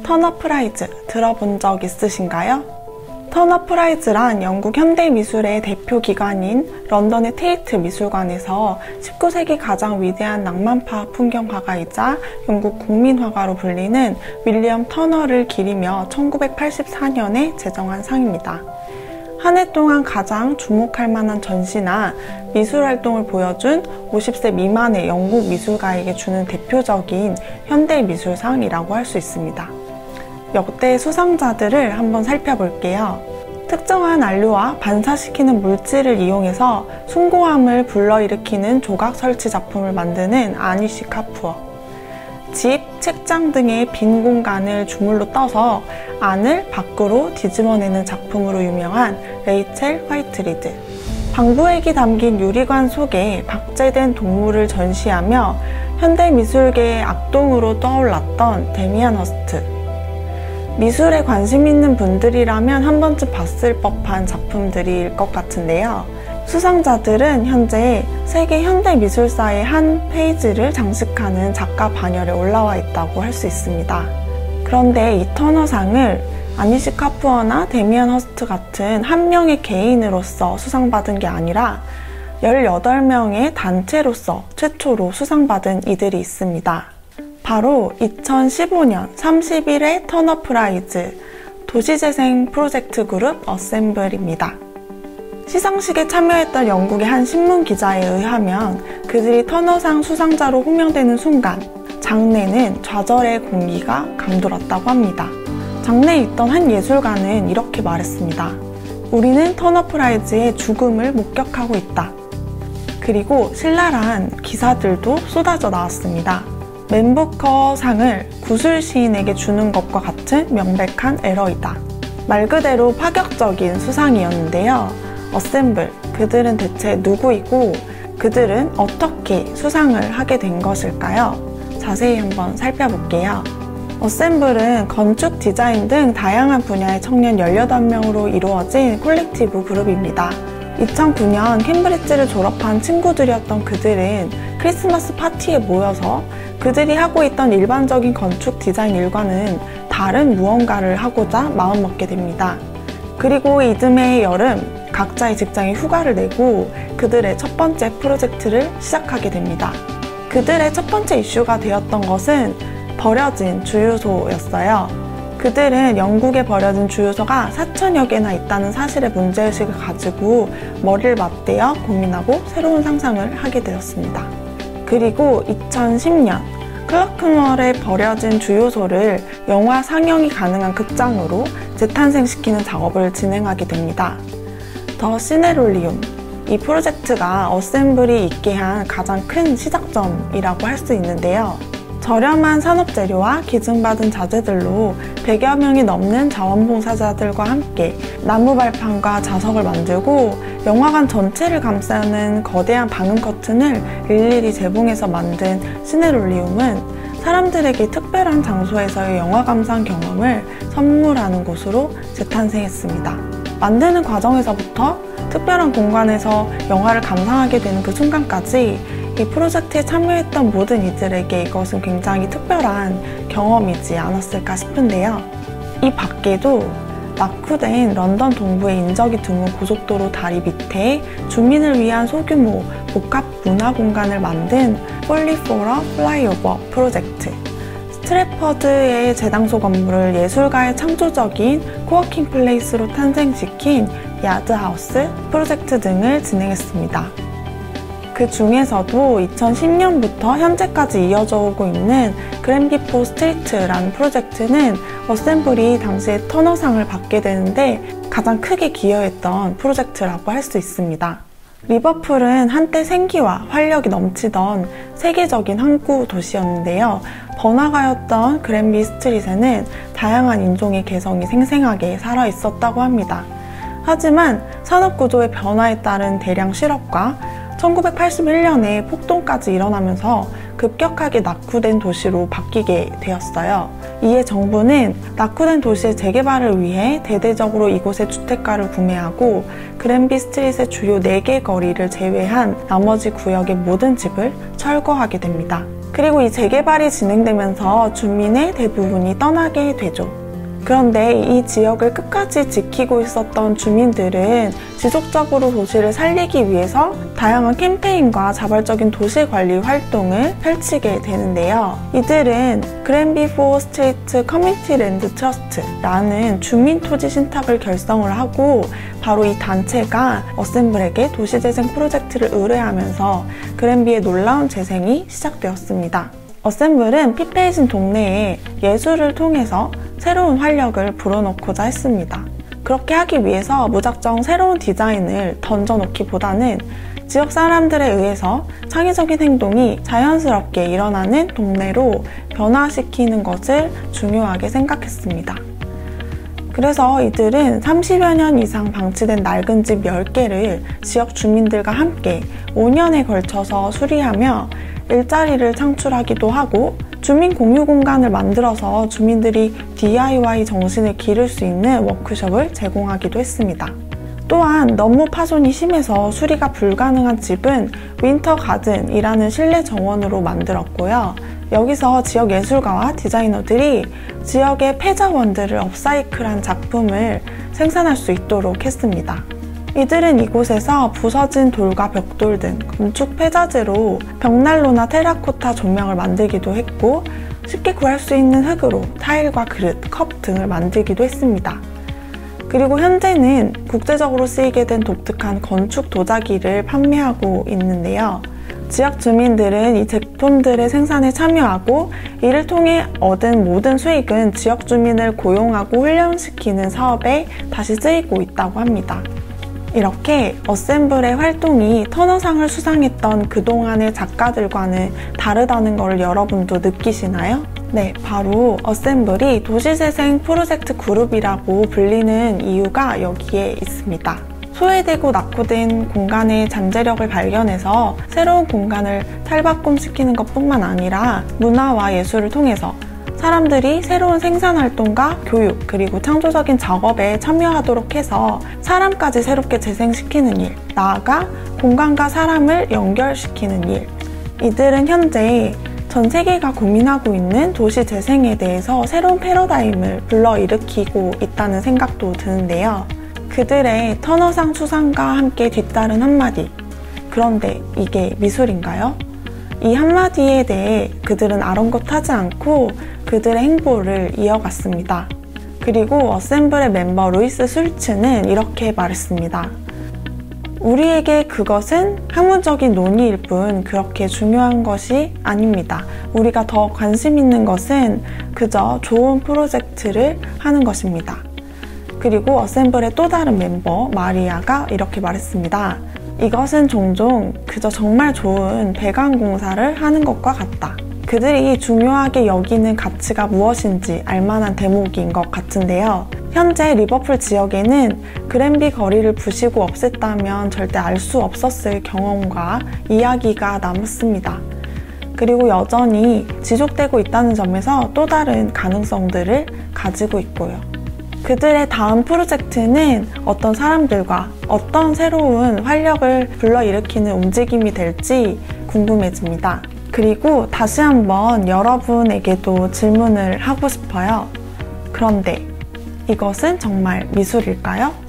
터너 프라이즈 들어본 적 있으신가요? 터너 프라이즈란 영국 현대미술의 대표 기관인 런던의 테이트 미술관에서 19세기 가장 위대한 낭만파 풍경화가이자 영국 국민화가로 불리는 윌리엄 터너를 기리며 1984년에 제정한 상입니다. 한 해 동안 가장 주목할 만한 전시나 미술활동을 보여준 50세 미만의 영국 미술가에게 주는 대표적인 현대미술상이라고 할 수 있습니다. 역대 수상자들을 한번 살펴볼게요. 특정한 안료와 반사시키는 물질을 이용해서 숭고함을 불러일으키는 조각 설치 작품을 만드는 아니시 카푸어. 집, 책장 등의 빈 공간을 주물로 떠서 안을 밖으로 뒤집어내는 작품으로 유명한 레이첼 화이트리드. 방부액이 담긴 유리관 속에 박제된 동물을 전시하며 현대미술계의 악동으로 떠올랐던 데미안 허스트. 미술에 관심 있는 분들이라면 한 번쯤 봤을 법한 작품들일 것 같은데요. 수상자들은 현재 세계 현대미술사의 한 페이지를 장식하는 작가 반열에 올라와 있다고 할 수 있습니다. 그런데 이 터너상을 아니시 카푸어나 데미안 허스트 같은 한 명의 개인으로서 수상받은 게 아니라 18명의 단체로서 최초로 수상받은 이들이 있습니다. 바로 2015년 31회 터너 프라이즈 도시재생 프로젝트 그룹 어셈블입니다. 시상식에 참여했던 영국의 한 신문 기자에 의하면 그들이 터너상 수상자로 호명되는 순간 장내는 좌절의 공기가 감돌았다고 합니다. 장내에 있던 한 예술가는 이렇게 말했습니다. 우리는 터너 프라이즈의 죽음을 목격하고 있다. 그리고 신랄한 기사들도 쏟아져 나왔습니다. 맨부커 상을 구술 시인에게 주는 것과 같은 명백한 에러이다. 말 그대로 파격적인 수상이었는데요. 어셈블, 그들은 대체 누구이고 그들은 어떻게 수상을 하게 된 것일까요? 자세히 한번 살펴볼게요. 어셈블은 건축, 디자인 등 다양한 분야의 청년 18명으로 이루어진 콜렉티브 그룹입니다. 2009년 캠브리지를 졸업한 친구들이었던 그들은 크리스마스 파티에 모여서 그들이 하고 있던 일반적인 건축 디자인 일과는 다른 무언가를 하고자 마음먹게 됩니다. 그리고 이듬해의 여름 각자의 직장에 휴가를 내고 그들의 첫 번째 프로젝트를 시작하게 됩니다. 그들의 첫 번째 이슈가 되었던 것은 버려진 주유소였어요. 그들은 영국에 버려진 주유소가 4천여 개나 있다는 사실의 문제의식을 가지고 머리를 맞대어 고민하고 새로운 상상을 하게 되었습니다. 그리고 2010년 클러큰월에 버려진 주유소를 영화 상영이 가능한 극장으로 재탄생시키는 작업을 진행하게 됩니다. 더 시네롤리움, 이 프로젝트가 어셈블이 있게 한 가장 큰 시작점이라고 할 수 있는데요. 저렴한 산업재료와 기증받은 자재들로 100여 명이 넘는 자원봉사자들과 함께 나무 발판과 자석을 만들고 영화관 전체를 감싸는 거대한 방음 커튼을 일일이 재봉해서 만든 시네롤리움은 사람들에게 특별한 장소에서의 영화 감상 경험을 선물하는 곳으로 재탄생했습니다. 만드는 과정에서부터 특별한 공간에서 영화를 감상하게 되는 그 순간까지 이 프로젝트에 참여했던 모든 이들에게 이것은 굉장히 특별한 경험이지 않았을까 싶은데요. 이 밖에도 낙후된 런던 동부의 인적이 드문 고속도로 다리 밑에 주민을 위한 소규모 복합 문화 공간을 만든 폴리포러 플라이오버 프로젝트, 스트래퍼드의 재당소 건물을 예술가의 창조적인 코워킹 플레이스로 탄생시킨 야드하우스 프로젝트 등을 진행했습니다. 그 중에서도 2010년부터 현재까지 이어져 오고 있는 그랜비포 스트리트라는 프로젝트는 어셈블이 당시에 터너상을 받게 되는데 가장 크게 기여했던 프로젝트라고 할 수 있습니다. 리버풀은 한때 생기와 활력이 넘치던 세계적인 항구 도시였는데요. 번화가였던 그랜비 스트릿에는 다양한 인종의 개성이 생생하게 살아 있었다고 합니다. 하지만 산업구조의 변화에 따른 대량 실업과 1981년에 폭동까지 일어나면서 급격하게 낙후된 도시로 바뀌게 되었어요. 이에 정부는 낙후된 도시의 재개발을 위해 대대적으로 이곳의 주택가를 구매하고 그랜비 스트릿의 주요 4개 거리를 제외한 나머지 구역의 모든 집을 철거하게 됩니다. 그리고 이 재개발이 진행되면서 주민의 대부분이 떠나게 되죠. 그런데 이 지역을 끝까지 지키고 있었던 주민들은 지속적으로 도시를 살리기 위해서 다양한 캠페인과 자발적인 도시 관리 활동을 펼치게 되는데요. 이들은 그랜비 포 스트리트 커뮤니티 랜드 트러스트라는 주민 토지 신탁을 결성을 하고 바로 이 단체가 어셈블에게 도시재생 프로젝트를 의뢰하면서 그랜비의 놀라운 재생이 시작되었습니다. 어셈블은 피폐해진 동네에 예술을 통해서 새로운 활력을 불어넣고자 했습니다. 그렇게 하기 위해서 무작정 새로운 디자인을 던져놓기보다는 지역 사람들에 의해서 창의적인 행동이 자연스럽게 일어나는 동네로 변화시키는 것을 중요하게 생각했습니다. 그래서 이들은 30여 년 이상 방치된 낡은 집 10개를 지역 주민들과 함께 5년에 걸쳐서 수리하며 일자리를 창출하기도 하고 주민 공유 공간을 만들어서 주민들이 DIY 정신을 기를 수 있는 워크숍을 제공하기도 했습니다. 또한 너무 파손이 심해서 수리가 불가능한 집은 윈터 가든이라는 실내 정원으로 만들었고요. 여기서 지역 예술가와 디자이너들이 지역의 폐자원들을 업사이클한 작품을 생산할 수 있도록 했습니다. 이들은 이곳에서 부서진 돌과 벽돌 등 건축 폐자재로 벽난로나 테라코타 조명을 만들기도 했고 쉽게 구할 수 있는 흙으로 타일과 그릇, 컵 등을 만들기도 했습니다. 그리고 현재는 국제적으로 쓰이게 된 독특한 건축 도자기를 판매하고 있는데요. 지역 주민들은 이 제품들의 생산에 참여하고 이를 통해 얻은 모든 수익은 지역 주민을 고용하고 훈련시키는 사업에 다시 쓰이고 있다고 합니다. 이렇게 어셈블의 활동이 터너상을 수상했던 그동안의 작가들과는 다르다는 걸 여러분도 느끼시나요? 네, 바로 어셈블이 도시재생 프로젝트 그룹이라고 불리는 이유가 여기에 있습니다. 소외되고 낙후된 공간의 잠재력을 발견해서 새로운 공간을 탈바꿈시키는 것뿐만 아니라 문화와 예술을 통해서 사람들이 새로운 생산활동과 교육 그리고 창조적인 작업에 참여하도록 해서 사람까지 새롭게 재생시키는 일, 나아가 공간과 사람을 연결시키는 일. 이들은 현재 전 세계가 고민하고 있는 도시 재생에 대해서 새로운 패러다임을 불러일으키고 있다는 생각도 드는데요. 그들의 터너상 수상과 함께 뒤따른 한마디. 그런데 이게 미술인가요? 이 한마디에 대해 그들은 아랑곳하지 않고 그들의 행보를 이어갔습니다. 그리고 어셈블의 멤버 루이스 슐츠는 이렇게 말했습니다. 우리에게 그것은 학문적인 논의일 뿐 그렇게 중요한 것이 아닙니다. 우리가 더 관심 있는 것은 그저 좋은 프로젝트를 하는 것입니다. 그리고 어셈블의 또 다른 멤버 마리아가 이렇게 말했습니다. 이것은 종종 그저 정말 좋은 배관 공사를 하는 것과 같다. 그들이 중요하게 여기는 가치가 무엇인지 알만한 대목인 것 같은데요. 현재 리버풀 지역에는 그랜비 거리를 부시고 없앴다면 절대 알 수 없었을 경험과 이야기가 남았습니다. 그리고 여전히 지속되고 있다는 점에서 또 다른 가능성들을 가지고 있고요. 그들의 다음 프로젝트는 어떤 사람들과 어떤 새로운 활력을 불러일으키는 움직임이 될지 궁금해집니다. 그리고 다시 한번 여러분에게도 질문을 하고 싶어요. 그런데 이것은 정말 미술일까요?